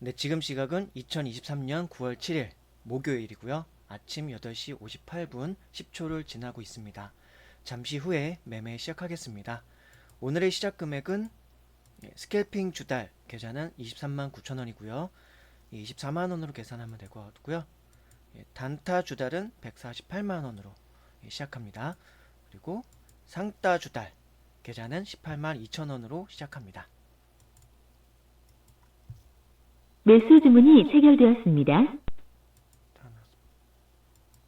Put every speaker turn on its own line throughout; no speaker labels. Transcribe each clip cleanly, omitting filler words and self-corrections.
네, 지금 시각은 2023년 9월 7일 목요일이고요. 아침 8시 58분 10초를 지나고 있습니다. 잠시 후에 매매 시작하겠습니다. 오늘의 시작 금액은 스캘핑 주달 계좌는 23만 9천 원이고요. 24만 원으로 계산하면 될 것 같고요. 단타 주달은 148만 원으로 시작합니다. 그리고 상따 주달 계좌는 18만 2천 원으로 시작합니다.
매수 주문이 체결되었습니다.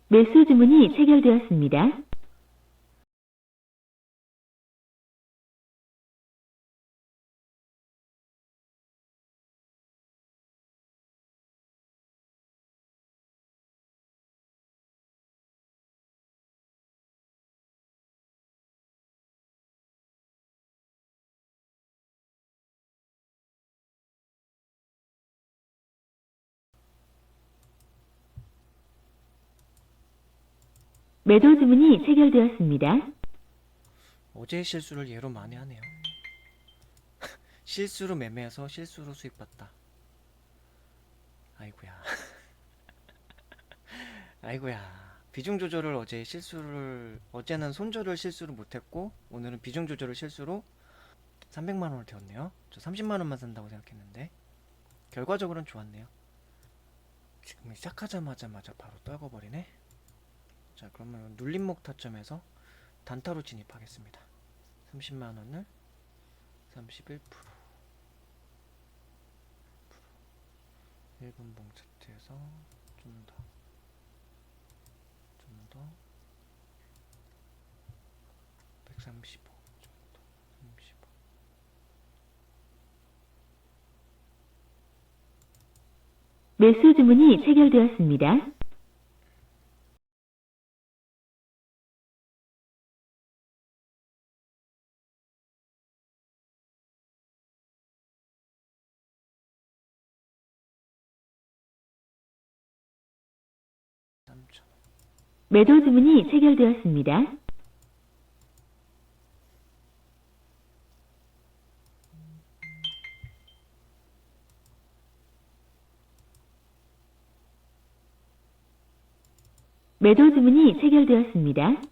매수 주문이 체결되었습니다. 매도 주문이 체결되었습니다.
어제의 실수를 예로 만회하네요. 실수로 매매해서 실수로 수익 봤다. 아이고야. 아이고야. 비중 조절을 어제는 손절을 실수로 못했고 오늘은 비중 조절을 실수로 300만 원을 태웠네요. 저 30만 원만 산다고 생각했는데 결과적으로는 좋았네요. 지금 시작하자마자 바로 떨궈버리네. 자, 그러면 눌림목 타점에서 단타로 진입하겠습니다. 30만 원을 31% 1분봉 차트에서 좀 더 135 정도 35
매수 주문이 체결되었습니다.3천 매도 주문이 체결되었습니다. 매도 주문이 체결되었습니다.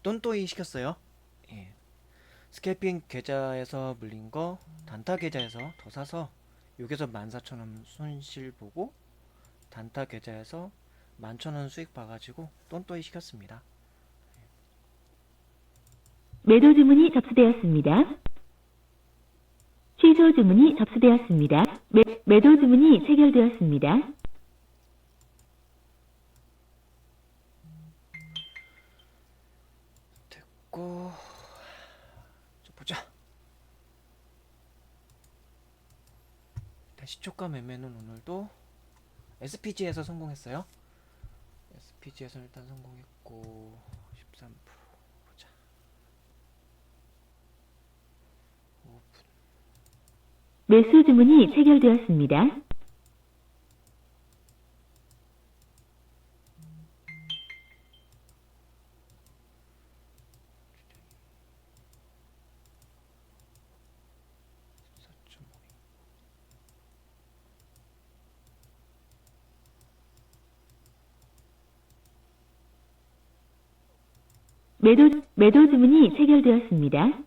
똔또이 시켰어요. 예. 스캘핑 계좌에서 물린 거 단타 계좌에서 더 사서 여기서 14,000원 손실 보고 단타 계좌에서 11,000원 수익 봐가지고 똔또이 시켰습니다.
매도 주문이 접수되었습니다. 취소 주문이 접수되었습니다. 매도 주문이 체결되었습니다.
됐고, 보자. 일단 시초가 매매는 오늘도 SPG에서 성공했어요. SPG에서 일단 성공했고 13% 보자. 5분
매수 주문이 체결되었습니다. 매도 주문이 체결되었습니다.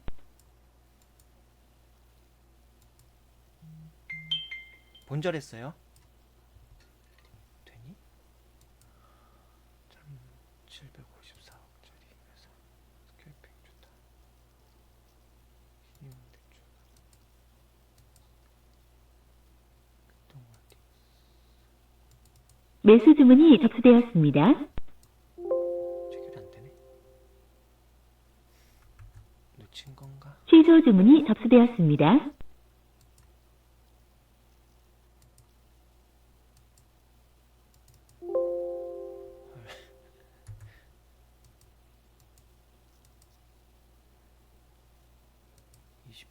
본절했어요. 되니? 754억짜리 회사 스캘핑 좋다. 신용대출 동아리
매수 주문이 접수되었습니다.
체결이 안 되네. 놓친 건가?
취소 주문이 접수되었습니다.
헐. 20%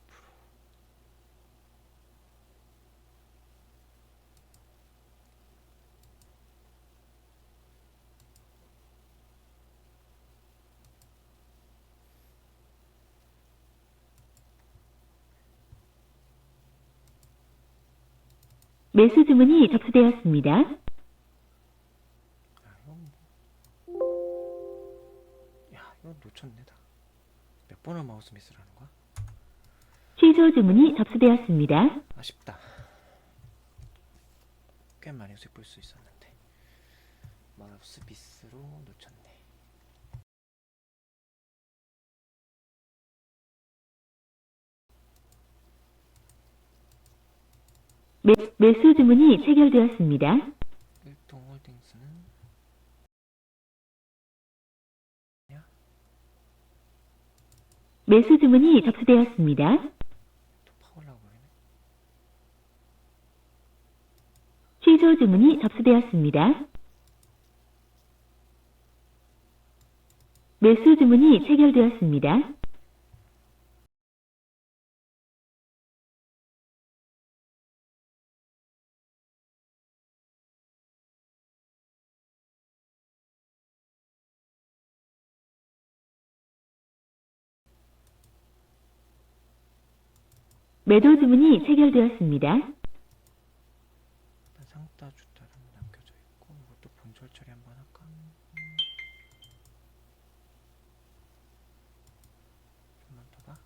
매수 주문이 접수되었습니다.
야, 이거 놓쳤네 다. 몇 번을 마우스 미스를 하는 거야?
취소 주문이 접수되었습니다.
아쉽다. 꽤 많이 수익 볼 수 있었는데 마우스 미스로 놓쳤네.
매수 주문이 체결되었습니다.
일동홀딩스는
매수 주문이 접수되었습니다.
또 파올라고 그러네.
취소 주문이 접수되었습니다. 매수 주문이 체결되었습니다. 매도 주문이 체결되었습니다.
일단 상따 주따는 남겨져 있고 이것도 본절 처리 한번 할까? 좀만 더 봐.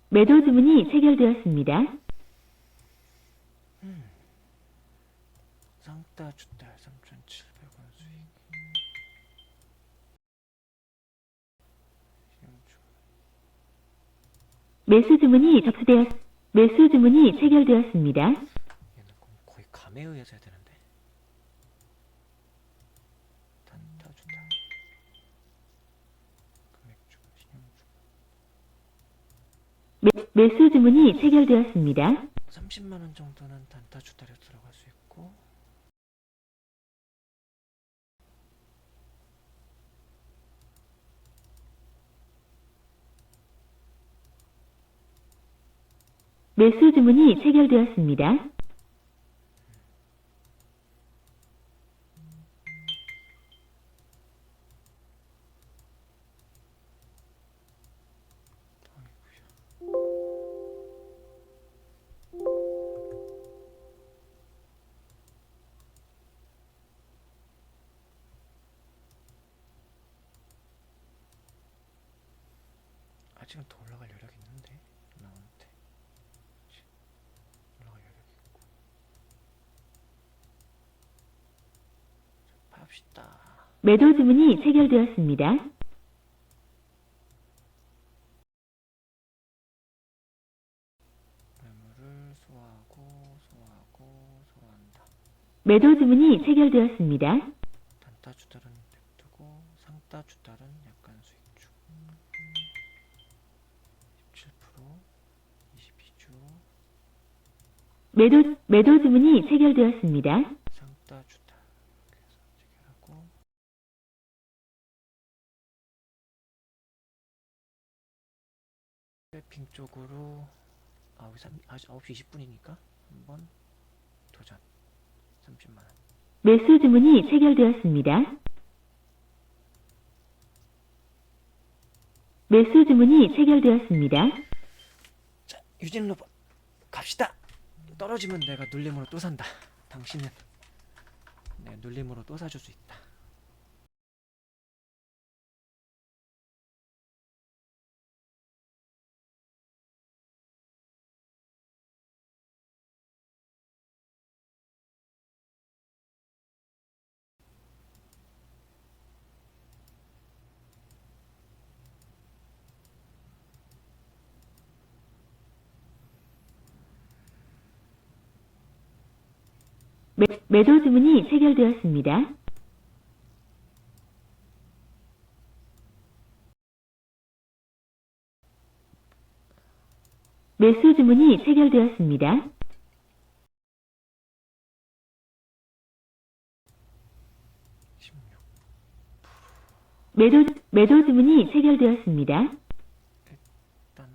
매도 주문이 체결되었습니다.
상따 주따 3,700원 수익. 신용주.
매수 주문이 체결되었습니다.
얘는 거의 감에 의해서 해야 되는데. 단타 주따. 금액주, 신용주.
매수 주문이 체결되었습니다.
30만 원 정도는 단타 주따로 들어갈 수 있고.
매수 주문이 체결되었습니다.
아직은 더 올라갈 여력이 있는데 나오는데 올라갈 여력이 있고. 자, 팝시다.
매도 주문이 체결되었습니다.
매물을 소화한다.
매도 주문이 체결되었습니다.
단타 주달은 냅두고 상따 주달은 약간 수익주. 17%, 22주.
매도 주문이 체결되었습니다.
상따 주달 이렇게 해서 체결하고. 핑 쪽으로 9시 20분이니까 한번 도전. 30만원.
매수 주문이 체결되었습니다. 매수 주문이 체결되었습니다.
자, 유진 로봇 갑시다. 떨어지면 내가 눌림으로 또 산다. 당신은 내 눌림으로 또 사줄 수 있다.
매도 주문이 체결되었습니다. 매수 주문이 체결되었습니다.
16.
매도 주문이 체결되었습니다.
일단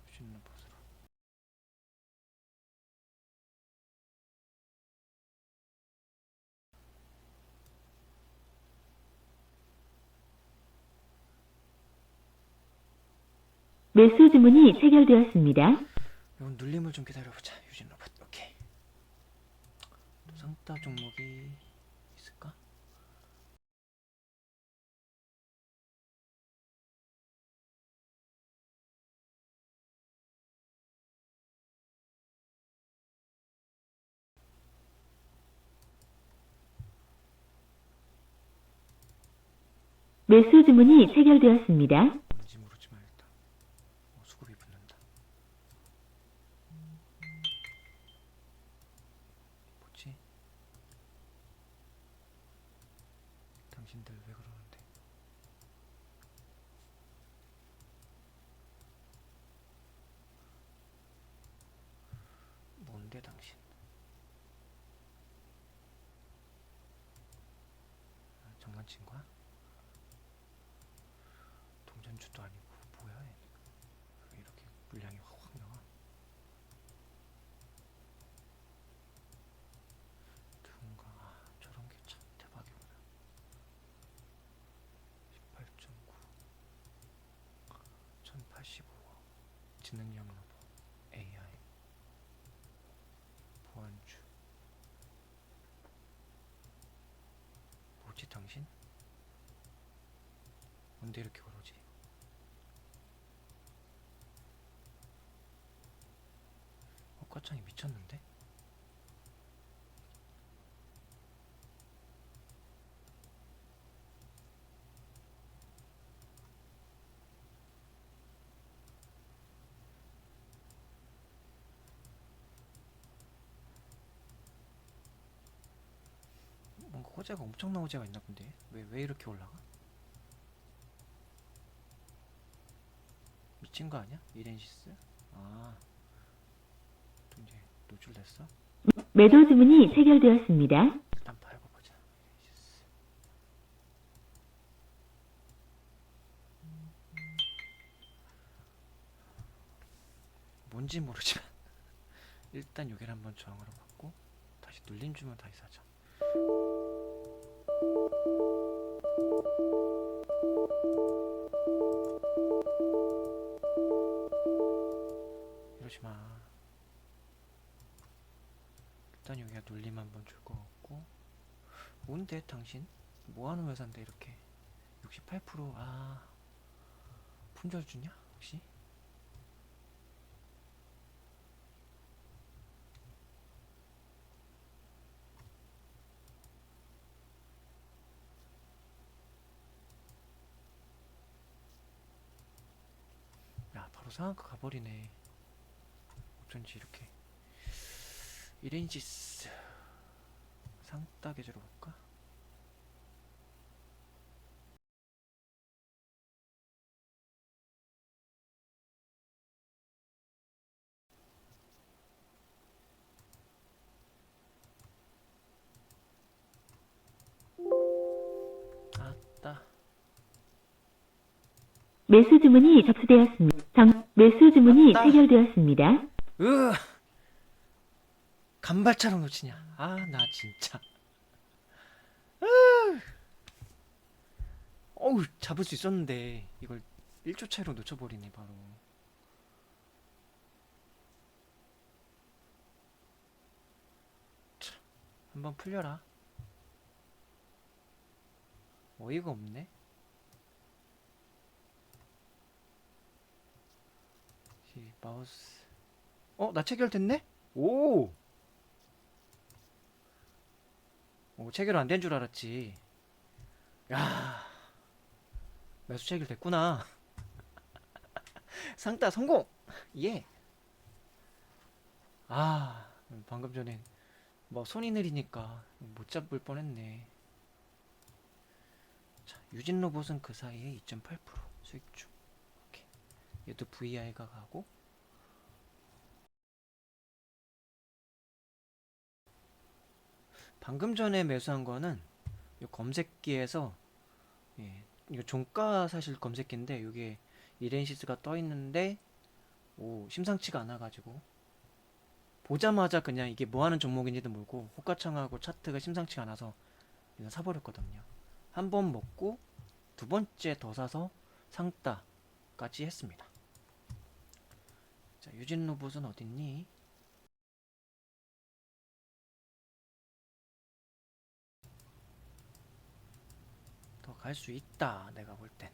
유진 로봇으로.
매수 주문이 체결되었습니다.
이건 눌림을 좀 기다려보자. 유진 로봇. 오케이. 또 상따 종목이 있을까?
매수 주문이 체결되었습니다.
뭔지 모르지만 일단 수급이 붙는다. 뭐지? 당신들 왜 그러는데? 뭔데 당신? 장난친 거야? 동전주도 아니고 뭐야 얘? 왜 이렇게 물량이 확 나와? 누군가 저런 게 참 대박이구나. 18.9 1085억 지능형 로봇 AI 보안주. 뭐지 당신? 뭔데 이렇게 그러지? 헛가창이 미쳤는데? 뭔가 호재가 엄청난 호재가 있나 본데? 왜 이렇게 올라가? 미친 거 아니야? 이렌시스? 아, 또 이제 노출됐어?
매도 주문이 체결되었습니다.
일단 팔고 보자. 이렌시스. 뭔지 모르지만 일단 여기를 한번 저항으로 받고 다시 눌림 주면 다시 사자. 이러지 마. 일단 여기가 눌림 한번 줄 것 같고. 뭔데 당신? 뭐하는 회사인데 이렇게 68% 품절 주냐 혹시? 야 바로 상한가 가버리네. 어쩐지 이렇게. 이렌시스 상따 계좌로 볼까? 아따.
매수 주문이 접수되었습니다. 매수 주문이
맞다.
체결되었습니다.
으 간발차로 놓치냐. 아 나 진짜. 어우 잡을 수 있었는데 이걸 1초 차이로 놓쳐버리네 바로. 참, 한번 풀려라. 어이가 없네. 마우스. 나 체결됐네? 오! 체결 안 된 줄 알았지. 야, 매수 체결됐구나. 상따 성공! 예! 방금 전에 뭐 손이 느리니까 못 잡을 뻔했네. 자, 유진 로봇은 그 사이에 2.8% 수익 중. 오케이. 얘도 VI가 가고. 방금 전에 매수한 거는 이 검색기에서, 예, 이거 종가 사실 검색기인데 이게 이렌시스가 떠 있는데 심상치가 않아가지고 보자마자 그냥 이게 뭐 하는 종목인지도 모르고 호가창하고 차트가 심상치가 않아서 그냥 사버렸거든요. 한 번 먹고 두 번째 더 사서 상따까지 했습니다. 자, 유진 로봇은 어딨니? 더 갈 수 있다, 내가 볼 땐.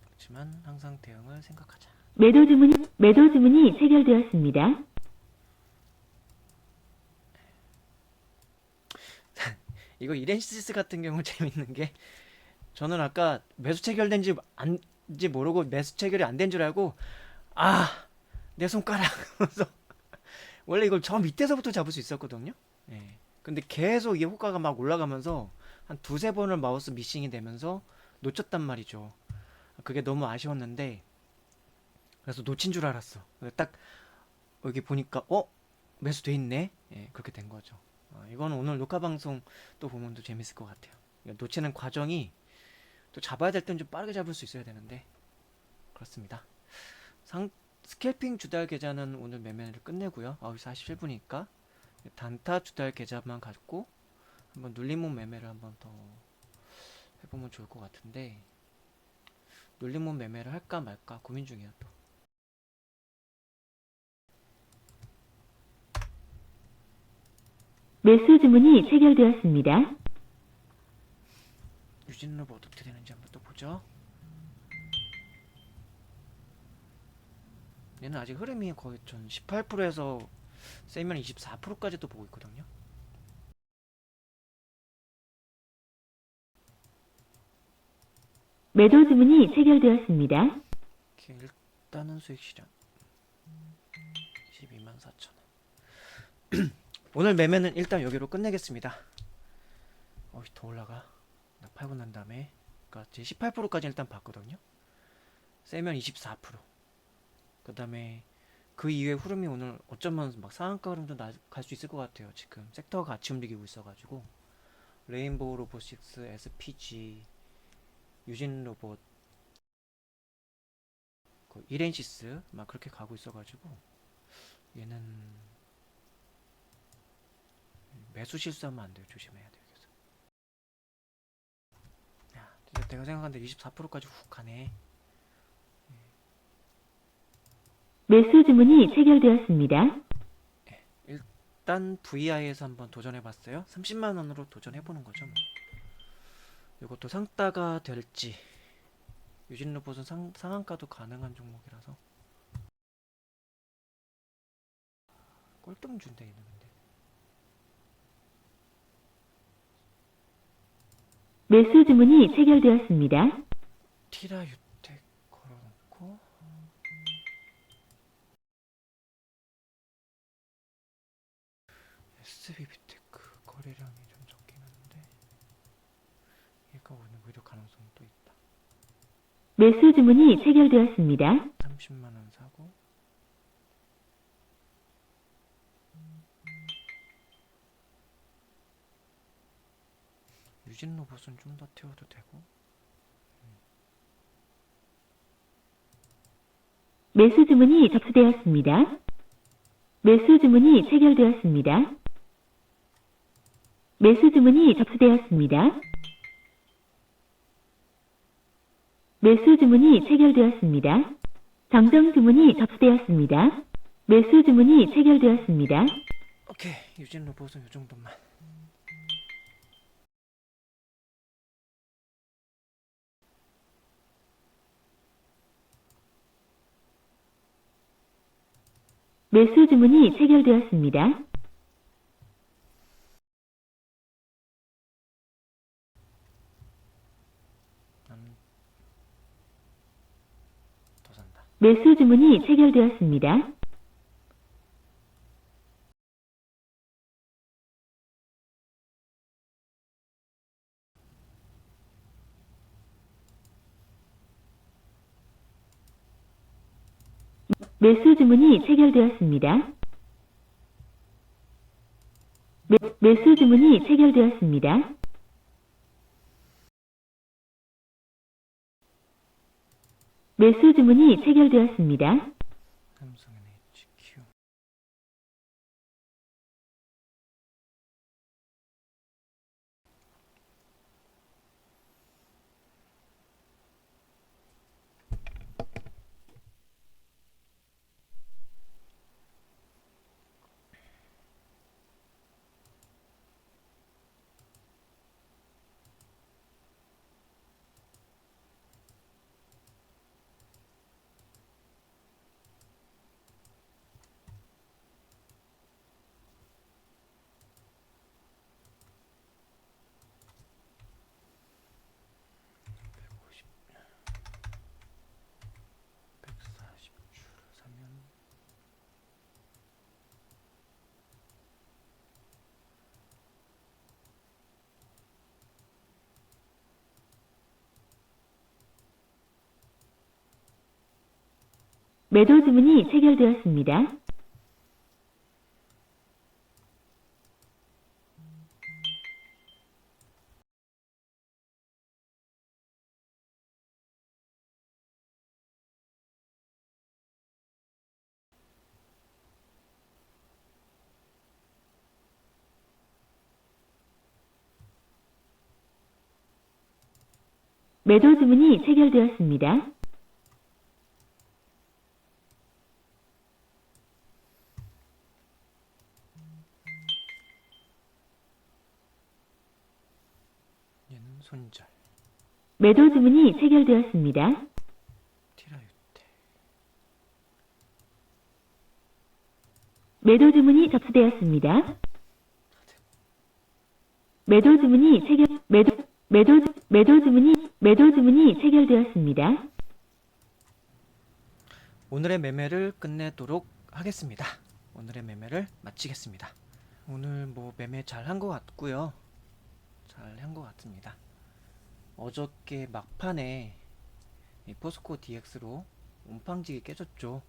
그렇지만 항상 대응을 생각하자.
매도 주문이 체결되었습니다.
이거 이렌시스 같은 경우 재밌는 게, 저는 아까 매수 체결된지 안지 모르고 매수 체결이 안 된 줄 알고, 아, 내 손가락 하면서 원래 이걸 저 밑에서부터 잡을 수 있었거든요. 예. 근데 계속 이게 호가가 막 올라가면서 한 두세 번을 마우스 미싱이 되면서 놓쳤단 말이죠. 그게 너무 아쉬웠는데, 그래서 놓친 줄 알았어. 딱 여기 보니까 매수돼 있네. 예, 그렇게 된 거죠. 이건 오늘 녹화 방송 또 보면 또 재밌을 것 같아요. 놓치는 과정이 또 잡아야 될 땐 좀 빠르게 잡을 수 있어야 되는데, 그렇습니다. 스캘핑 주달 계좌는 오늘 매매를 끝내고요. 9시 47분이니까 단타 주달 계좌만 갖고 한번 눌림목 매매를 한번 더 해보면 좋을 것 같은데, 눌림목 매매를 할까 말까 고민 중이에요. 또
매수 주문이 체결되었습니다.
유진 로봇 어떻게 되는지 한번 또 보죠. 얘는 아직 흐름이 거의 전 18%에서 세면 24%까지도 보고 있거든요.
매도 주문이 체결되었습니다.
일단은 수익 실현 124,000원. 오늘 매매는 일단 여기로 끝내겠습니다. 더 올라가. 나 팔고 난 다음에, 그러니까 제 18%까지 일단 봤거든요. 세면 24%. 그 다음에 그 이후에 흐름이 오늘 어쩌면 막 상한가 흐름도 갈 수 있을 것 같아요. 지금 섹터가 같이 움직이고 있어가지고 레인보우 로보틱스, SPG, 유진 로봇, 그 이렌시스 막 그렇게 가고 있어가지고 얘는 매수 실수하면 안 돼요. 조심해야 돼요. 그래서 야, 진짜 내가 생각하는데 24%까지 훅 가네.
매수 주문이 체결되었습니다.
일단 VI에서 한번 도전해봤어요. 30만 원으로 도전해보는 거죠. 뭐. 이것도 상따가 될지. 유진 로봇은 상한가도 가능한 종목이라서 꼴등 준대 있는 건데.
매수 주문이 체결되었습니다.
티라 유텍 걸어놓고 SB비테크 거래량이 좀 적긴 한데 얘가 오히려 가능성이 또 있다.
매수 주문이 체결되었습니다.
30만원 사고 유진 로봇은 좀 더 태워도 되고.
매수 주문이 접수되었습니다. 매수 주문이 체결되었습니다. 매수 주문이 접수되었습니다. 매수 주문이 체결되었습니다. 정정 주문이 접수되었습니다. 매수 주문이 체결되었습니다.
오케이, 유진 로봇은 이 정도만.
매수 주문이 체결되었습니다.
더 산다.
매수 주문이 체결되었습니다. 매수 주문이 체결되었습니다. 매수 주문이 체결되었습니다. 매수 주문이 체결되었습니다.
삼성 NHQ
매도 주문이 체결되었습니다. 매도 주문이 체결되었습니다.
얘는 손절.
매도 주문이 체결되었습니다.
티라유테.
매도 주문이 접수되었습니다. 매도 주문이 매도 주문이 체결되었습니다.
오늘의 매매를 끝내도록 하겠습니다. 오늘의 매매를 마치겠습니다. 오늘 뭐 매매 잘 한 것 같고요. 잘 한 것 같습니다. 어저께 막판에 이 포스코 DX로 움팡지게 깨졌죠.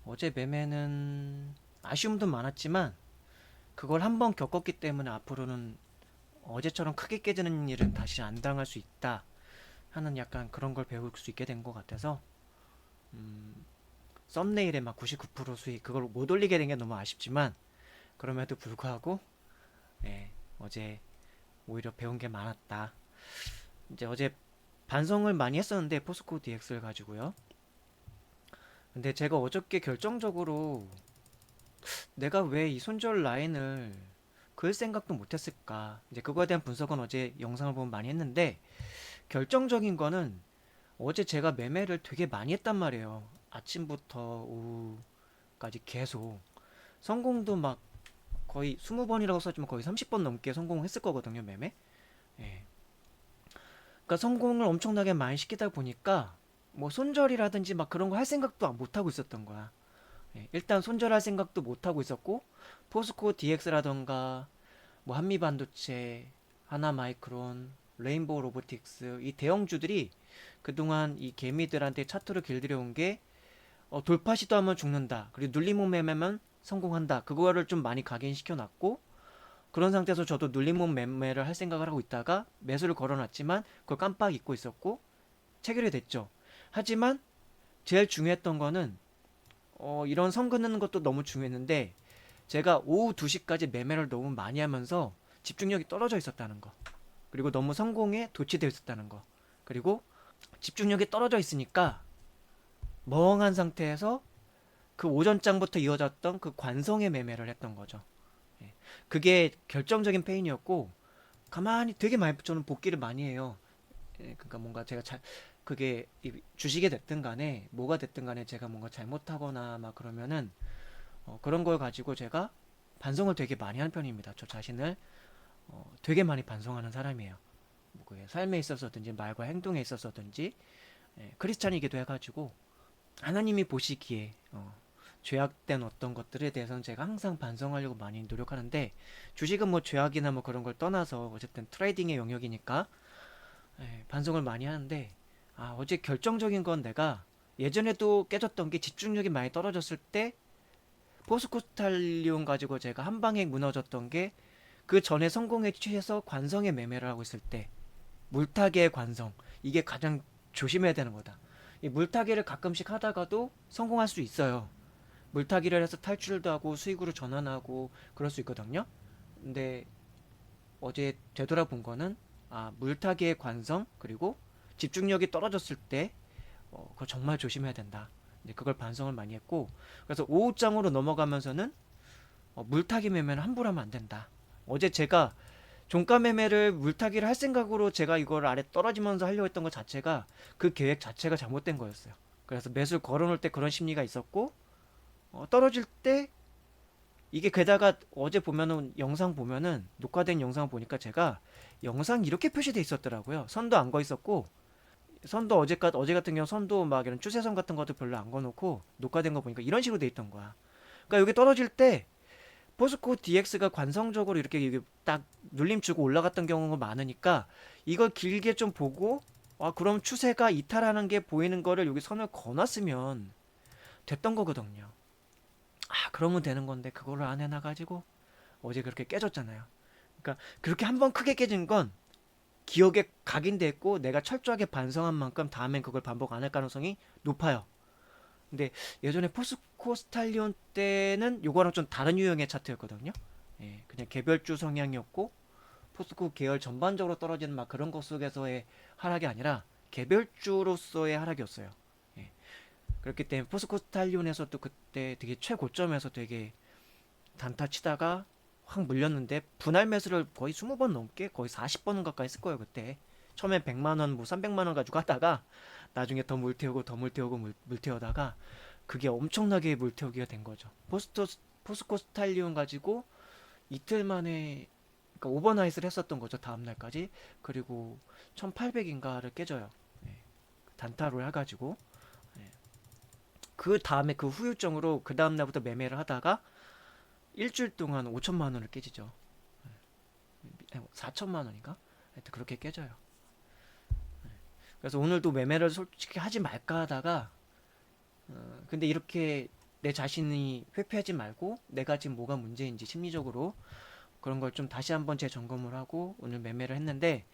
어제 매매는 아쉬움도 많았지만 그걸 한번 겪었기 때문에 앞으로는 어제처럼 크게 깨지는 일은 다시 안 당할 수 있다 하는 약간 그런 걸 배울 수 있게 된 것 같아서 썸네일에 막 99% 수익 그걸 못 올리게 된 게 너무 아쉽지만 그럼에도 불구하고 어제 오히려 배운 게 많았다. 이제 어제 반성을 많이 했었는데 포스코 DX를 가지고요. 근데 제가 어저께 결정적으로 내가 왜 이 손절 라인을 그을 생각도 못했을까. 이제 그거에 대한 분석은 어제 영상을 보면 많이 했는데 결정적인 거는 어제 제가 매매를 되게 많이 했단 말이에요. 아침부터 오후까지 계속 성공도 막 거의 20번이라고 썼지만 거의 30번 넘게 성공했을 거거든요, 매매. 예. 그러니까 성공을 엄청나게 많이 시키다 보니까 뭐 손절이라든지 막 그런 거 할 생각도 못 하고 있었던 거야. 예. 일단 손절할 생각도 못 하고 있었고 포스코 DX라던가 뭐 한미반도체, 하나마이크론, 레인보우 로보틱스 이 대형주들이 그동안 이 개미들한테 차트를 길들여온 게 돌파 시도하면 죽는다. 그리고 눌림목 매매면 성공한다. 그거를 좀 많이 각인시켜 놨고 그런 상태에서 저도 눌림목 매매를 할 생각을 하고 있다가 매수를 걸어놨지만 그걸 깜빡 잊고 있었고 체결이 됐죠. 하지만 제일 중요했던 거는 이런 선 긋는 것도 너무 중요했는데 제가 오후 2시까지 매매를 너무 많이 하면서 집중력이 떨어져 있었다는 거. 그리고 너무 성공에 도취되어 있었다는 거. 그리고 집중력이 떨어져 있으니까 멍한 상태에서 그 오전장부터 이어졌던 그 관성의 매매를 했던 거죠. 예. 그게 결정적인 페인이었고 가만히 되게 많이 저는 복귀를 많이 해요. 예, 그러니까 뭔가 제가 그게 주식이 됐든 간에 뭐가 됐든 간에 제가 뭔가 잘못하거나 막 그러면은 그런 걸 가지고 제가 반성을 되게 많이 하는 편입니다. 저 자신을 되게 많이 반성하는 사람이에요. 뭐 그게 삶에 있어서든지 말과 행동에 있어서든지 크리스찬이기도 해가지고 하나님이 보시기에 죄악된 어떤 것들에 대해서는 제가 항상 반성하려고 많이 노력하는데 주식은 뭐 죄악이나 뭐 그런 걸 떠나서 어쨌든 트레이딩의 영역이니까 반성을 많이 하는데 어제 결정적인 건 내가 예전에도 깨졌던 게 집중력이 많이 떨어졌을 때 포스코스탈리온 가지고 제가 한 방에 무너졌던 게 그 전에 성공에 취해서 관성의 매매를 하고 있을 때 물타기의 관성 이게 가장 조심해야 되는 거다. 이 물타기를 가끔씩 하다가도 성공할 수 있어요. 물타기를 해서 탈출도 하고 수익으로 전환하고 그럴 수 있거든요. 근데 어제 되돌아본 거는 물타기의 관성 그리고 집중력이 떨어졌을 때 그거 정말 조심해야 된다. 이제 그걸 반성을 많이 했고 그래서 오후장으로 넘어가면서는 물타기 매매는 함부로 하면 안 된다. 어제 제가 종가 매매를 물타기를 할 생각으로 제가 이걸 아래 떨어지면서 하려고 했던 것 자체가 그 계획 자체가 잘못된 거였어요. 그래서 매수를 걸어놓을 때 그런 심리가 있었고 떨어질 때 이게 게다가 어제 보면은 영상 보면은 녹화된 영상 보니까 제가 영상 이렇게 표시돼 있었더라고요. 선도 안 거 있었고 선도 어제 같은 경우 선도 막 이런 추세선 같은 것도 별로 안 거놓고 녹화된 거 보니까 이런 식으로 돼 있던 거야. 그러니까 여기 떨어질 때 포스코 DX가 관성적으로 이렇게 딱 눌림 주고 올라갔던 경우가 많으니까 이걸 길게 좀 보고 그럼 추세가 이탈하는 게 보이는 거를 여기 선을 거놨으면 됐던 거거든요. 아, 그러면 되는 건데 그거를 안 해놔가지고 어제 그렇게 깨졌잖아요. 그러니까 그렇게 한번 크게 깨진 건 기억에 각인돼 있고 내가 철저하게 반성한 만큼 다음엔 그걸 반복 안 할 가능성이 높아요. 근데 예전에 포스코 스탈리온 때는 요거랑 좀 다른 유형의 차트였거든요. 예, 그냥 개별주 성향이었고 포스코 계열 전반적으로 떨어지는 막 그런 것 속에서의 하락이 아니라 개별주로서의 하락이었어요. 예, 그렇기 때문에 포스코 스탈리온에서도 그때 되게 최고점에서 되게 단타 치다가 확 물렸는데 분할 매수를 거의 20번 넘게 거의 40번 가까이 했을 거예요 그때. 처음에 100만 원, 뭐 300만 원 가지고 하다가 나중에 더 물태우고 더 물태우고 물태우다가 그게 엄청나게 물태우기가 된 거죠. 포스코 스탈리온 가지고 이틀 만에 그러니까 오버나잇을 했었던 거죠. 다음 날까지. 그리고 1800인가를 깨져요. 예, 단타로 해가지고. 예. 그 다음에 그 후유증으로 그 다음 날부터 매매를 하다가 일주일 동안 5천만 원을 깨지죠. 4천만 원인가? 하여튼 그렇게 깨져요. 그래서 오늘도 매매를 솔직히 하지 말까 하다가 근데 이렇게 내 자신이 회피하지 말고 내가 지금 뭐가 문제인지 심리적으로 그런 걸 좀 다시 한번 재점검을 하고 오늘 매매를 했는데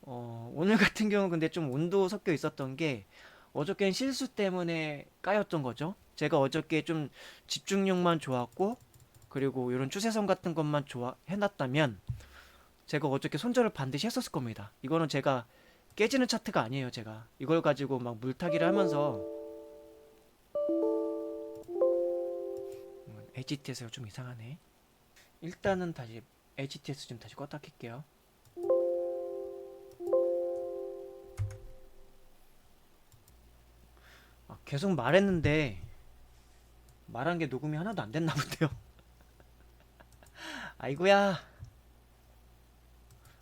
오늘 같은 경우 근데 좀 운도 섞여 있었던 게 어저께는 실수 때문에 까였던 거죠. 제가 어저께 좀 집중력만 좋았고 그리고 이런 추세선 같은 것만 좋아 해놨다면 제가 어저께 손절을 반드시 했었을 겁니다. 이거는 제가 깨지는 차트가 아니에요. 제가 이걸 가지고 막 물타기를 하면서 HTS가 좀 이상하네. 일단은 다시 HTS 좀 다시 껐다 켤게요. 계속 말했는데 말한 게 녹음이 하나도 안 됐나 본데요. 아이고야,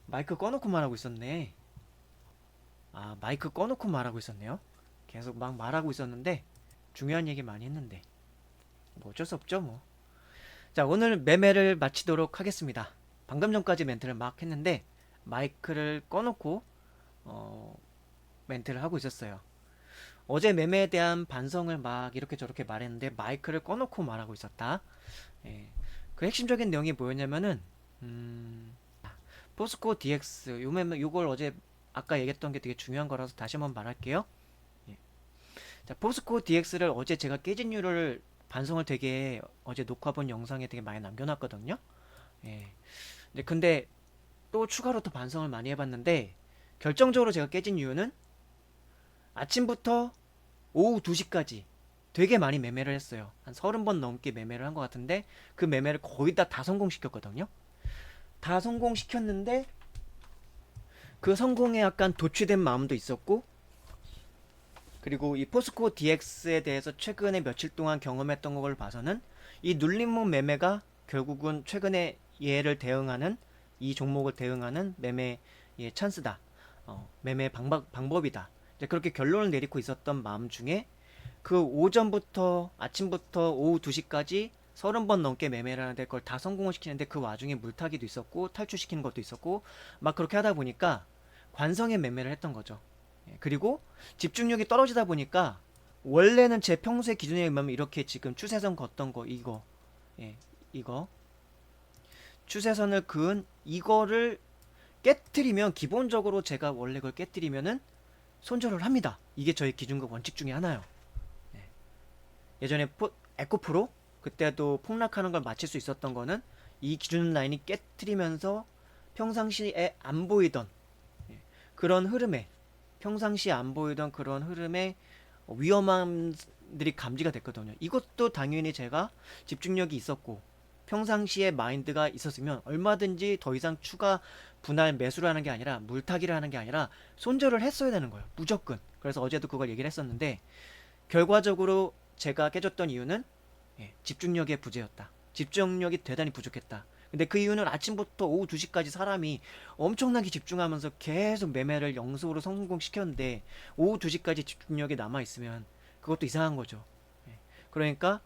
마이크 꺼놓고 말하고 있었네. 아, 마이크 꺼놓고 말하고 있었네요. 계속 막 말하고 있었는데 중요한 얘기 많이 했는데 뭐 어쩔 수 없죠 뭐. 자, 오늘 매매를 마치도록 하겠습니다. 방금 전까지 멘트를 막 했는데 마이크를 꺼놓고 멘트를 하고 있었어요. 어제 매매에 대한 반성을 막 이렇게 저렇게 말했는데 마이크를 꺼놓고 말하고 있었다. 예. 그 핵심적인 내용이 뭐였냐면은 포스코 DX 요걸 어제 아까 얘기했던 게 되게 중요한 거라서 다시 한번 말할게요. 예. 자, 포스코 DX를 어제 제가 깨진 이유를 반성을 되게 어제 녹화본 영상에 되게 많이 남겨놨거든요. 예. 근데 또 추가로 또 반성을 많이 해봤는데 결정적으로 제가 깨진 이유는 아침부터 오후 2시까지 되게 많이 매매를 했어요. 한 30번 넘게 매매를 한 것 같은데 그 매매를 거의 다 성공시켰거든요. 다 성공시켰는데 그 성공에 약간 도취된 마음도 있었고 그리고 이 포스코 DX에 대해서 최근에 며칠 동안 경험했던 걸 봐서는 이 눌림목 매매가 결국은 최근에 얘를 대응하는 이 종목을 대응하는 매매의 찬스다. 매매 방법이다. 이제 그렇게 결론을 내리고 있었던 마음 중에 그 오전부터 아침부터 오후 2시까지 30번 넘게 매매를 하는데 그걸 다 성공을 시키는데 그 와중에 물타기도 있었고 탈출시키는 것도 있었고 막 그렇게 하다 보니까 관성의 매매를 했던 거죠. 그리고 집중력이 떨어지다 보니까 원래는 제 평소의 기준에 의하면 이렇게 지금 추세선 걷던 거 이거 이거 추세선을 그은 이거를 깨뜨리면 기본적으로 제가 원래 그걸 깨뜨리면은 손절을 합니다. 이게 저의 기준과 원칙 중에 하나요. 예전에 에코프로 그때도 폭락하는 걸 맞출 수 있었던 거는 이 기준 라인이 깨뜨리면서 평상시에 안 보이던 그런 흐름에 평상시에 안 보이던 그런 흐름에 위험함들이 감지가 됐거든요. 이것도 당연히 제가 집중력이 있었고 평상시에 마인드가 있었으면 얼마든지 더 이상 추가 분할 매수를 하는 게 아니라 물타기를 하는 게 아니라 손절을 했어야 되는 거예요. 무조건. 그래서 어제도 그걸 얘기를 했었는데 결과적으로 제가 깨졌던 이유는 집중력의 부재였다. 집중력이 대단히 부족했다. 근데 그 이유는 아침부터 오후 2시까지 사람이 엄청나게 집중하면서 계속 매매를 영속으로 성공시켰는데 오후 2시까지 집중력이 남아있으면 그것도 이상한 거죠. 그러니까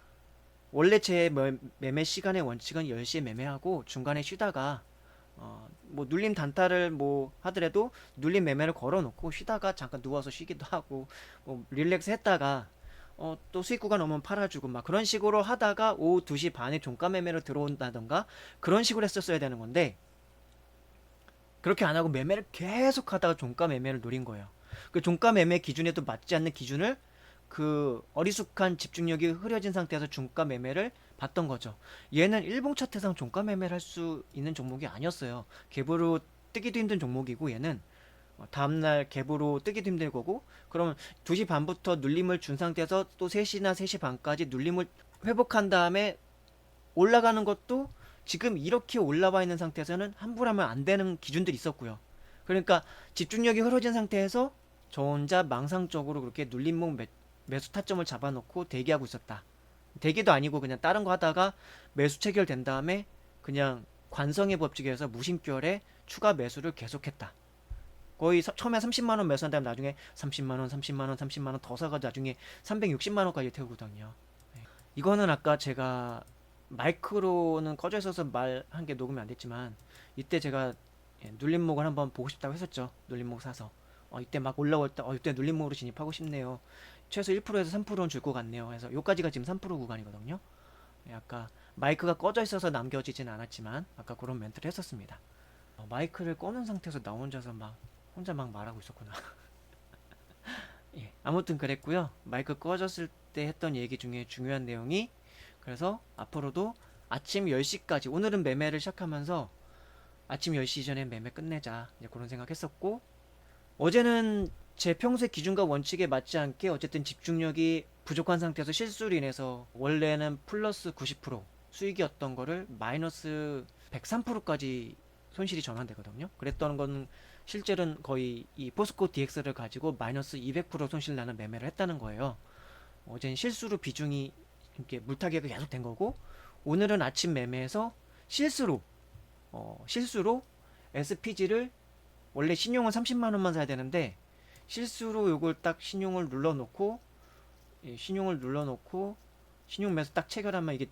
원래 제 매매 시간의 원칙은 10시에 매매하고 중간에 쉬다가 뭐 눌림 단타를 뭐 하더라도 눌림 매매를 걸어 놓고 쉬다가 잠깐 누워서 쉬기도 하고 뭐 릴렉스 했다가 또 수익 구간 오면 팔아주고 막 그런 식으로 하다가 오후 2시 반에 종가 매매로 들어온다던가 그런 식으로 했었어야 되는 건데 그렇게 안 하고 매매를 계속 하다가 종가 매매를 노린 거예요. 그 종가 매매 기준에도 맞지 않는 기준을 그 어리숙한 집중력이 흐려진 상태에서 종가 매매를 봤던 거죠. 얘는 일봉 차트상 종가 매매를 할 수 있는 종목이 아니었어요. 갭으로 뜨기도 힘든 종목이고 얘는 다음날 갭으로 뜨기도 힘들 거고 그러면 2시 반부터 눌림을 준 상태에서 또 3시나 3시 반까지 눌림을 회복한 다음에 올라가는 것도 지금 이렇게 올라와 있는 상태에서는 함부로 하면 안 되는 기준들이 있었고요. 그러니까 집중력이 흐려진 상태에서 저 혼자 망상적으로 그렇게 눌림목 매수 타점을 잡아놓고 대기하고 있었다. 대기도 아니고 그냥 다른 거 하다가 매수 체결된 다음에 그냥 관성의 법칙에 의해서 무심결에 추가 매수를 계속했다. 거의 처음에 30만원 매수한 다음에 나중에 30만원, 30만원, 30만원 더 사가지고 나중에 360만원까지 태우거든요. 네. 이거는 아까 제가 마이크로는 꺼져 있어서 말한 게 녹음이 안 됐지만 이때 제가 눌림목을 한번 보고 싶다고 했었죠. 눌림목 사서 이때 막 올라올 때 이때 눌림목으로 진입하고 싶네요. 최소 1%에서 3%는 줄 것 같네요. 그래서 요까지가 지금 3% 구간이거든요. 아까 마이크가 꺼져 있어서 남겨지진 않았지만 아까 그런 멘트를 했었습니다. 마이크를 꺼놓은 상태에서 나 혼자서 막 혼자 막 말하고 있었구나. 예, 아무튼 그랬고요. 마이크 꺼졌을 때 했던 얘기 중에 중요한 내용이 그래서 앞으로도 아침 10시까지 오늘은 매매를 시작하면서 아침 10시 이전에 매매 끝내자 이제 그런 생각했었고 어제는 제 평소의 기준과 원칙에 맞지 않게 어쨌든 집중력이 부족한 상태에서 실수로 인해서 원래는 플러스 90% 수익이었던 거를 마이너스 103%까지 손실이 전환되거든요. 그랬던 건 실제로는 거의 이 포스코 DX를 가지고 마이너스 200% 손실 나는 매매를 했다는 거예요. 어제는 실수로 비중이 이렇게 물타기가 계속 된 거고 오늘은 아침 매매에서 실수로 SPG를 원래 신용은 30만 원만 사야 되는데 실수로 요걸 딱 신용을 눌러놓고 신용 매수 딱 체결하면 이게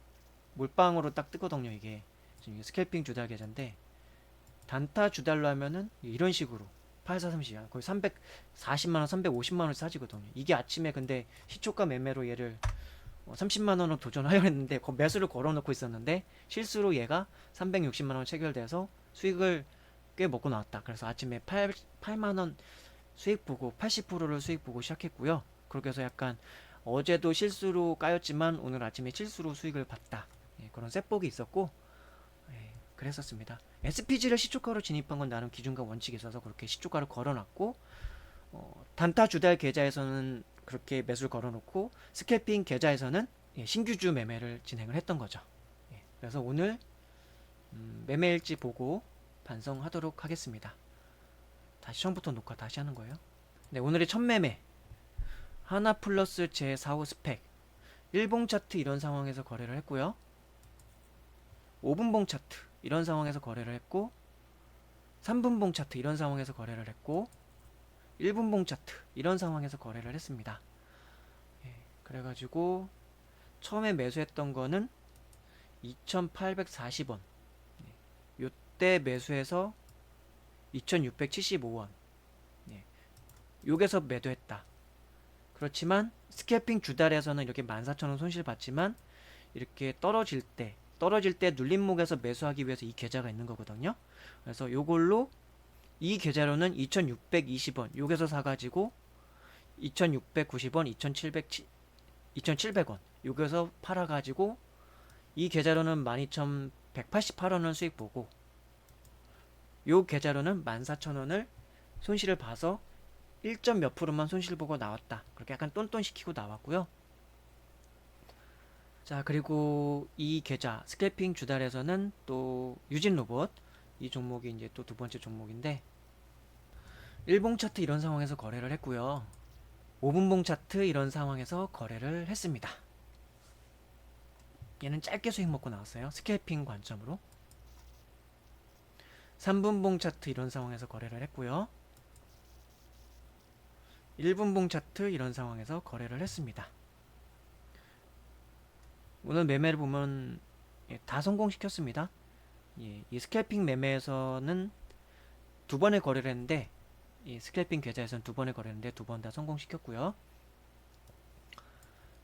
몰빵으로 딱 뜨거든요. 이게 지금 스캘핑 주달 계좌인데 단타 주달로 하면은 이런 식으로 8430 거의 340만원 350만원 사지거든요. 이게 아침에 근데 시초가 매매로 얘를 30만원으로 도전하려 했는데 매수를 걸어놓고 있었는데 실수로 얘가 360만원 체결돼서 수익을 꽤 먹고 나왔다. 그래서 아침에 8만원 수익 보고 80%를 수익 보고 시작했고요. 그렇게 해서 약간 어제도 실수로 까였지만 오늘 아침에 실수로 수익을 봤다. 그런 셋복이 있었고 그랬었습니다. SPG를 시초가로 진입한 건 나름 기준과 원칙이 있어서 그렇게 시초가를 걸어놨고 단타 주달 계좌에서는 그렇게 매수를 걸어놓고 스캘핑 계좌에서는 신규주 매매를 진행을 했던 거죠. 그래서 오늘 매매일지 보고 반성하도록 하겠습니다. 다시 처음부터 녹화 다시 하는 거예요. 네, 오늘의 첫 매매 하나 플러스 제4호 스펙 1봉 차트 이런 상황에서 거래를 했고요. 5분봉 차트 이런 상황에서 거래를 했고 3분봉 차트 이런 상황에서 거래를 했고 1분봉 차트 이런 상황에서 거래를 했습니다. 그래가지고 처음에 매수했던 거는 2840원 요때 매수해서 2675원 요게서 매도했다. 그렇지만 스캘핑 주달에서는 이렇게 14,000원 손실 봤지만 이렇게 떨어질 때 눌림목에서 매수하기 위해서 이 계좌가 있는 거거든요. 그래서 요걸로 이 계좌로는 2620원 요게서 사가지고 2690원 2700원 요게서 팔아가지고 이 계좌로는 12,188원을 수익 보고 요 계좌로는 14,000원을 손실을 봐서 1점 몇 프로만 손실 보고 나왔다. 그렇게 약간 똔똔 시키고 나왔고요. 자, 그리고 이 계좌 스캘핑 주달에서는 또 유진 로봇 이 종목이 이제 또 두 번째 종목인데 1봉 차트 이런 상황에서 거래를 했고요. 5분봉 차트 이런 상황에서 거래를 했습니다. 얘는 짧게 수익 먹고 나왔어요. 스캘핑 관점으로. 3분봉 차트 이런 상황에서 거래를 했고요. 1분봉 차트 이런 상황에서 거래를 했습니다. 오늘 매매를 보면 다 성공시켰습니다. 이 스캘핑 매매에서는 두 번의 거래를 했는데 이 스캘핑 계좌에서는 두 번의 거래를 했는데 두 번 다 성공시켰고요.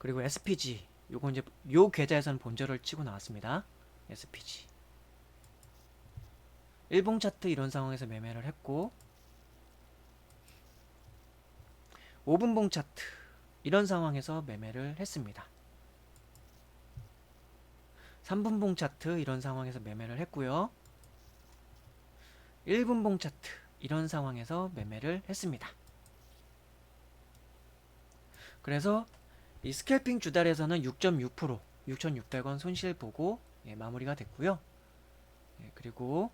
그리고 SPG 요거 이제 요 계좌에서는 본저를 치고 나왔습니다. SPG 일봉 차트 이런 상황에서 매매를 했고 5분봉 차트 이런 상황에서 매매를 했습니다. 3분봉 차트 이런 상황에서 매매를 했고요. 1분봉 차트 이런 상황에서 매매를 했습니다. 그래서 이 스캘핑 주달에서는 6.6% 6,600원 손실 보고 마무리가 됐고요. 그리고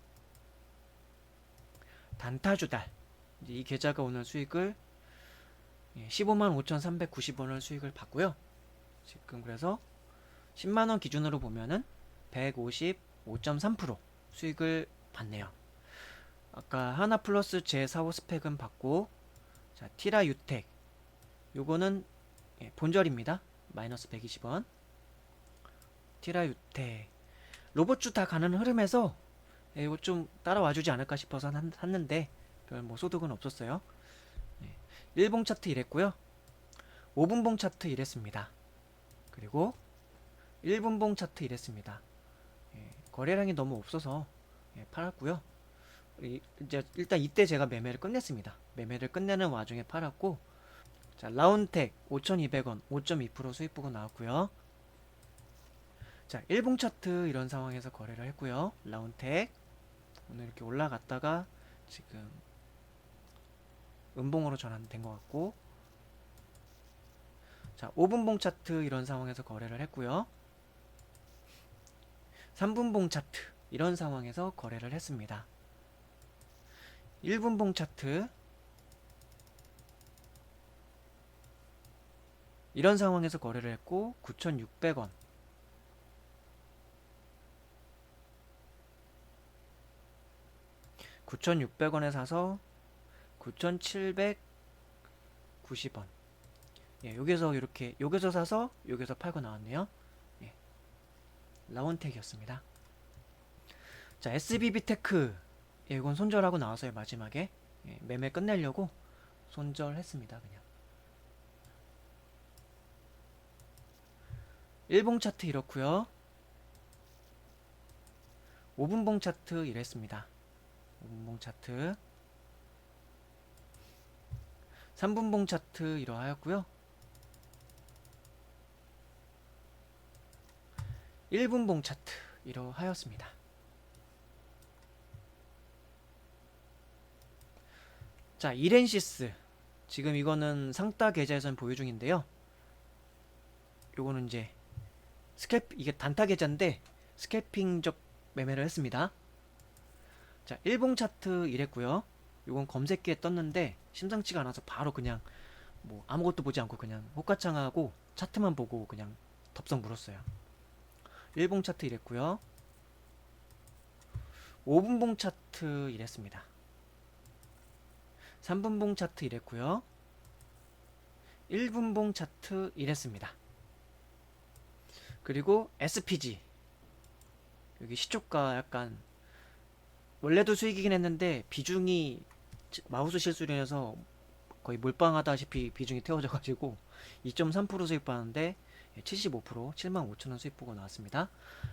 단타 주달 이 계좌가 오늘 수익을 155,390원을 수익을 봤고요. 지금 그래서 10만원 기준으로 보면은 155.3% 수익을 봤네요. 아까 하나플러스 제4호 스펙은 받고, 자 티라 유텍 요거는 본절입니다. 마이너스 120원. 티라 유텍 로봇주 다 가는 흐름에서 이거 좀 따라와주지 않을까 싶어서 샀는데 별 뭐 소득은 없었어요. 1봉 차트 이랬고요. 5분봉 차트 이랬습니다. 그리고 1분봉 차트 이랬습니다. 거래량이 너무 없어서 팔았고요. 이제 일단 이때 제가 매매를 끝냈습니다. 매매를 끝내는 와중에 팔았고, 자 라운텍 5,200원 5.2% 수익 보고 나왔고요. 자 1봉 차트 이런 상황에서 거래를 했고요. 라운텍 오늘 이렇게 올라갔다가 지금 음봉으로 전환된 것 같고, 자 5분봉 차트 이런 상황에서 거래를 했고요. 3분봉 차트 이런 상황에서 거래를 했습니다. 1분봉 차트 이런 상황에서 거래를 했고 9,600원 9,600원에 사서 9,790원 여기서 이렇게 여기서 사서 여기서 팔고 나왔네요. 라운텍이었습니다. 자 SBB테크 이건 손절하고 나와서요. 마지막에 매매 끝내려고 손절했습니다. 그냥 1봉 차트 이렇고요. 5분봉 차트 이랬습니다. 5분봉 차트 3분봉 차트 이러하였고요. 1분봉 차트 이러하였습니다. 자 이렌시스 지금 이거는 상따 계좌에선 보유 중인데요. 요거는 이제 이게 단타 계좌인데 스캘핑적 매매를 했습니다. 자 1봉 차트 이랬고요. 요건 검색기에 떴는데 심상치가 않아서 바로 그냥 뭐 아무것도 보지 않고 그냥 호가창하고 차트만 보고 그냥 덥석 물었어요. 1봉 차트 이랬고요. 5분봉 차트 이랬습니다. 3분봉 차트 이랬고요. 1분봉 차트 이랬습니다. 그리고 SPG 여기 시초가 약간 원래도 수익이긴 했는데 비중이 마우스 실수로 인해서 거의 몰빵하다시피 비중이 태워져 가지고 2.3% 수익 봤는데 75% 75,000원 수익 보고 나왔습니다.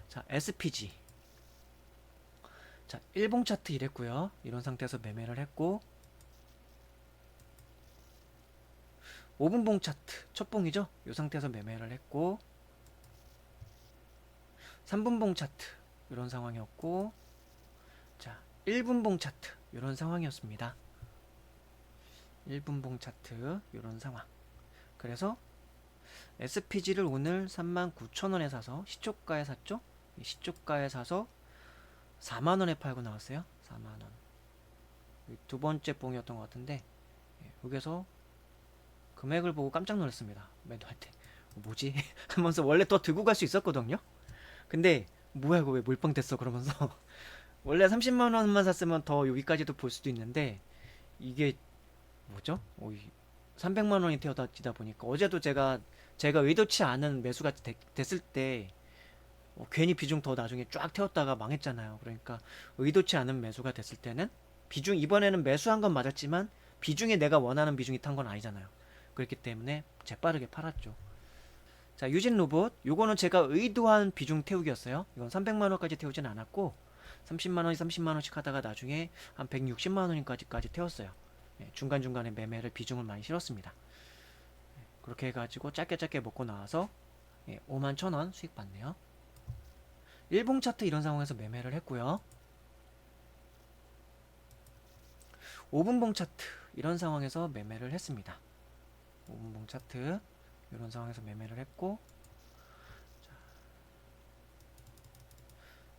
자 SPG 자 1봉 차트 이랬고요. 이런 상태에서 매매를 했고 5분봉 차트 첫봉이죠. 이 상태에서 매매를 했고 3분봉 차트 이런 상황이었고, 자 1분봉 차트 이런 상황이었습니다. 1분봉 차트 이런 상황. 그래서 SPG를 오늘 39,000원에 사서 시초가에 샀죠. 시초가에 사서 4만원에 팔고 나왔어요. 4만원. 두 번째 봉이었던 것 같은데 여기서 금액을 보고 깜짝 놀랐습니다. 매도할 때 뭐지? 하면서 원래 더 들고 갈 수 있었거든요. 근데 뭐야 이거 왜 몰빵 됐어 그러면서 원래 30만원만 샀으면 더 여기까지도 볼 수도 있는데 이게 뭐죠? 300만원이 태워지다 보니까 어제도 제가 의도치 않은 매수가 됐을 때 괜히 비중 더 나중에 쫙 태웠다가 망했잖아요. 그러니까 의도치 않은 매수가 됐을 때는 비중 이번에는 매수한 건 맞았지만 비중에 내가 원하는 비중이 탄 건 아니잖아요. 그렇기 때문에 재빠르게 팔았죠. 자, 유진 로봇. 요거는 제가 의도한 비중 태우기였어요. 이건 300만원까지 태우진 않았고 30만원, 30만원씩 하다가 나중에 한 160만원까지 태웠어요. 예, 중간중간에 매매를 비중을 많이 실었습니다. 예, 그렇게 해가지고 짧게 먹고 나와서 5만 1천원 수익 봤네요. 일봉 차트 이런 상황에서 매매를 했고요. 5분봉 차트 이런 상황에서 매매를 했습니다. 5분봉 차트 이런 상황에서 매매를 했고,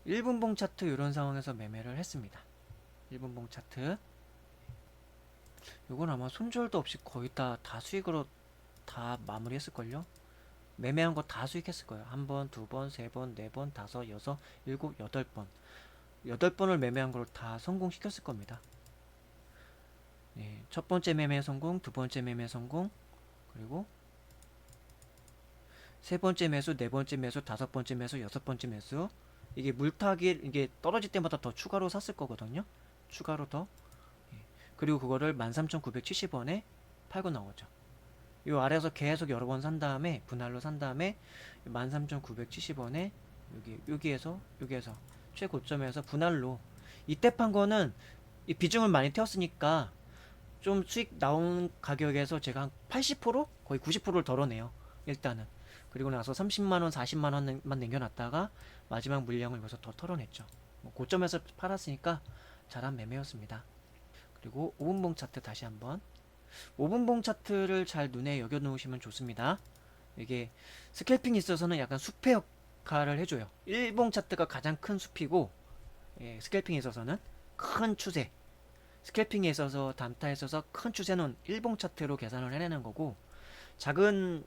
1분봉 차트 이런 상황에서 매매를 했습니다. 1분봉 차트 이건 아마 손절도 없이 거의 다 수익으로 다 마무리했을걸요. 매매한 거 다 수익했을 거예요. 한 번, 두 번, 세 번, 네 번, 다섯, 여섯, 일곱, 8번. 8번을 매매한 걸 다 성공시켰을 겁니다. 네, 첫 번째 매매 성공, 두 번째 매매 성공, 그리고 세 번째 매수, 네 번째 매수, 다섯 번째 매수, 여섯 번째 매수. 이게 물타기, 이게 떨어질 때마다 더 추가로 샀을 거거든요. 추가로 더. 예. 그리고 그거를 13,970원에 팔고 나오죠. 이 아래에서 계속 여러 번 산 다음에 분할로 산 다음에 13,970원에 여기에서 최고점에서 분할로 이때 판 거는 이 비중을 많이 태웠으니까 좀 수익 나온 가격에서 제가 한 80% 거의 90%를 덜어내요. 일단은. 그리고 나서 30만원, 40만원만 남겨놨다가 마지막 물량을 여기서 더 털어냈죠. 뭐 고점에서 팔았으니까 잘한 매매였습니다. 그리고 5분봉 차트 다시 한번. 5분봉 차트를 잘 눈에 여겨 놓으시면 좋습니다. 이게 스캘핑에 있어서는 약간 숲의 역할을 해줘요. 1봉 차트가 가장 큰 숲이고, 예, 스캘핑에 있어서는 큰 추세. 스캘핑에 있어서 단타에 있어서 큰 추세는 1봉 차트로 계산을 해내는 거고, 작은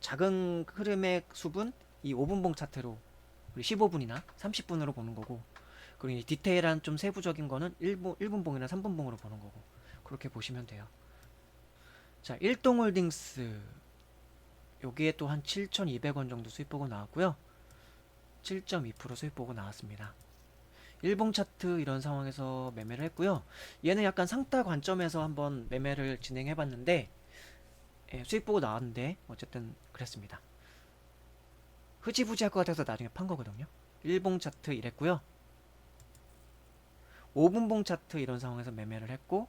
작은 흐름의 숲은 이 5분봉 차트로 15분이나 30분으로 보는 거고, 그리고 이 디테일한 좀 세부적인 거는 1분봉이나 3분봉으로 보는 거고, 그렇게 보시면 돼요. 자, 일동홀딩스 여기에 또 한 7,200원 정도 수익 보고 나왔고요. 7.2% 수익 보고 나왔습니다. 일봉 차트 이런 상황에서 매매를 했고요. 얘는 약간 상따 관점에서 한번 매매를 진행해 봤는데, 예, 수익 보고 나왔는데 어쨌든 그랬습니다. 흐지부지 할 것 같아서 나중에 판 거거든요. 일봉 차트 이랬고요. 5분봉 차트 이런 상황에서 매매를 했고,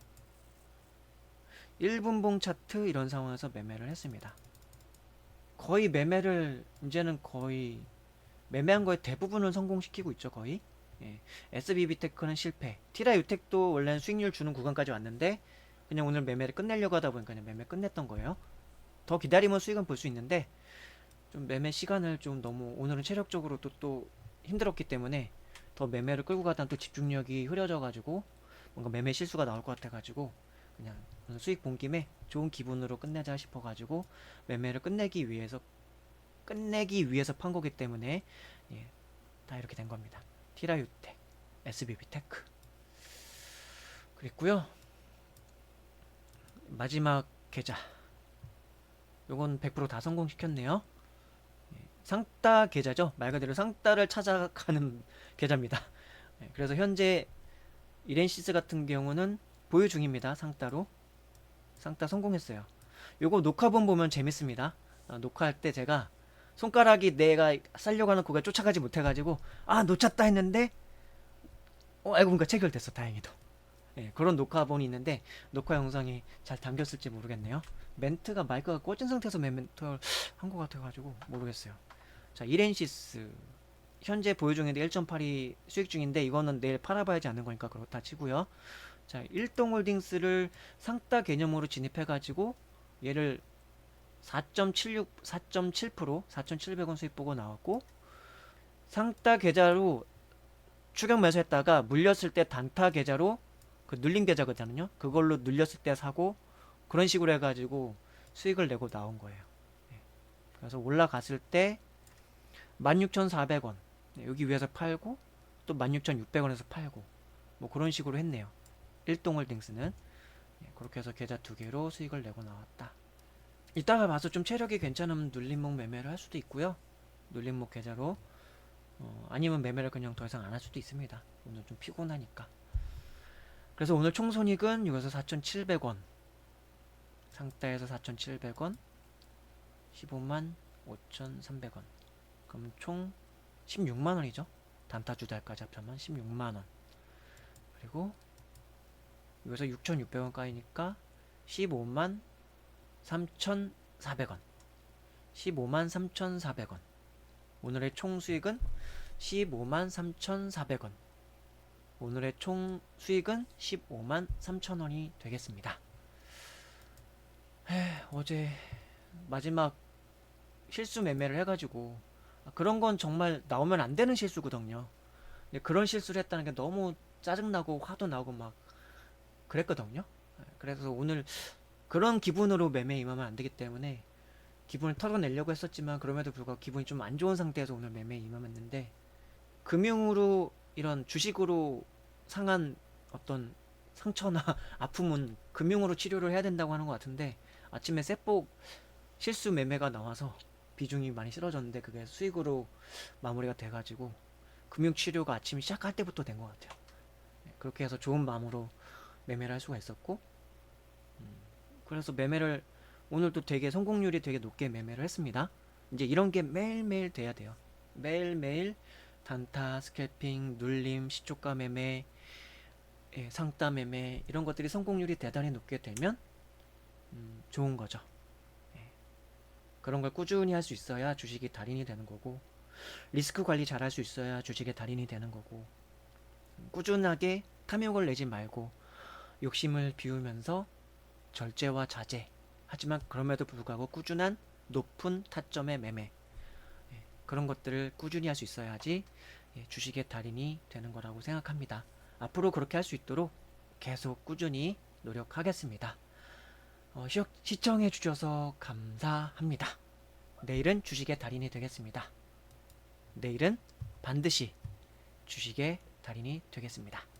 1분봉 차트 이런 상황에서 매매를 했습니다. 거의 이제는 거의 매매한 거의 대부분을 성공시키고 있죠, 거의. 예. SBB테크는 실패. 티라유텍도 원래는 수익률 주는 구간까지 왔는데 그냥 오늘 매매를 끝내려고 하다 보니까 그냥 매매 끝냈던 거예요. 더 기다리면 수익은 볼 수 있는데 좀 매매 시간을 좀 너무 오늘은 체력적으로 또 힘들었기 때문에 더 매매를 끌고 가다 또 집중력이 흐려져가지고 뭔가 매매 실수가 나올 것 같아가지고 그냥 수익 본 김에 좋은 기분으로 끝내자 싶어가지고 매매를 끝내기 위해서 판 거기 때문에, 예, 다 이렇게 된 겁니다. 티라유텍, SBB테크 그랬고요. 마지막 계좌 요건 100% 다 성공시켰네요. 예, 상따 계좌죠. 말 그대로 상따를 찾아가는 계좌입니다. 예, 그래서 현재 이렌시스 같은 경우는 보유 중입니다. 상따로 상따 성공했어요. 요거 녹화본 보면 재밌습니다. 녹화할 때 제가 손가락이 내가 살려고 하는 구간 쫓아가지 못해가지고 놓쳤다 했는데 알고 보니까 체결됐어. 다행히도. 예, 그런 녹화본이 있는데 녹화 영상이 잘 담겼을지 모르겠네요. 멘트가 마이크가 꺼진 상태에서 멘트를 한 것 같아가지고 모르겠어요. 자, 이렌시스 현재 보유 중인데 1.8이 수익 중인데 이거는 내일 팔아봐야지 않는 거니까 그렇다 치고요. 자, 일동홀딩스를 상따 개념으로 진입해가지고 얘를 4.7% 4,700원 수익 보고 나왔고, 상따 계좌로 추격 매수했다가 물렸을 때 단타 계좌로 그 눌린 계좌거든요. 그걸로 눌렸을 때 사고 그런 식으로 해가지고 수익을 내고 나온 거예요. 네. 그래서 올라갔을 때 16,400원 여기 위에서 팔고 또 16,600원에서 팔고 뭐 그런 식으로 했네요. 일동홀딩스는 그렇게 해서 계좌 두 개로 수익을 내고 나왔다. 이따가 봐서 좀 체력이 괜찮으면 눌림목 매매를 할 수도 있고요. 눌림목 계좌로 아니면 매매를 그냥 더 이상 안 할 수도 있습니다. 오늘 좀 피곤하니까. 그래서 오늘 총손익은 여기서 4,700원 상따에서 4,700원 15만 5,300원. 그럼 총 16만원이죠. 단타 두 달까지 합하면 16만원. 그리고 여기서 6,600원 까이니까 15만 3,400원. 15만 3,400원. 오늘의 총 수익은 15만 3,400원. 오늘의 총 수익은 15만 3천원이 되겠습니다. 어제 마지막 실수 매매를 해가지고 그런 건 정말 나오면 안 되는 실수거든요. 근데 그런 실수를 했다는 게 너무 짜증나고 화도 나고 막 그랬거든요. 그래서 오늘 그런 기분으로 매매에 임하면 안 되기 때문에 기분을 털어내려고 했었지만 그럼에도 불구하고 기분이 좀 안 좋은 상태에서 오늘 매매에 임하였는데, 금융으로 이런 주식으로 상한 어떤 상처나 아픔은 금융으로 치료를 해야 된다고 하는 것 같은데, 아침에 셋복 실수 매매가 나와서 비중이 많이 실어졌는데 그게 수익으로 마무리가 돼가지고 금융 치료가 아침 시작할 때부터 된 것 같아요. 그렇게 해서 좋은 마음으로 매매를 할 수가 있었고, 그래서 매매를 오늘도 되게 성공률이 되게 높게 매매를 했습니다. 이제 이런 게 매일매일 돼야 돼요. 매일매일 단타, 스캘핑, 눌림, 시초가 매매, 상따 매매, 이런 것들이 성공률이 대단히 높게 되면 좋은 거죠. 그런 걸 꾸준히 할 수 있어야 주식이 달인이 되는 거고, 리스크 관리 잘 할 수 있어야 주식의 달인이 되는 거고, 꾸준하게 탐욕을 내지 말고 욕심을 비우면서 절제와 자제, 하지만 그럼에도 불구하고 꾸준한 높은 타점의 매매, 그런 것들을 꾸준히 할 수 있어야지 주식의 달인이 되는 거라고 생각합니다. 앞으로 그렇게 할 수 있도록 계속 꾸준히 노력하겠습니다. 시청해 주셔서 감사합니다. 내일은 주식의 달인이 되겠습니다. 내일은 반드시 주식의 달인이 되겠습니다.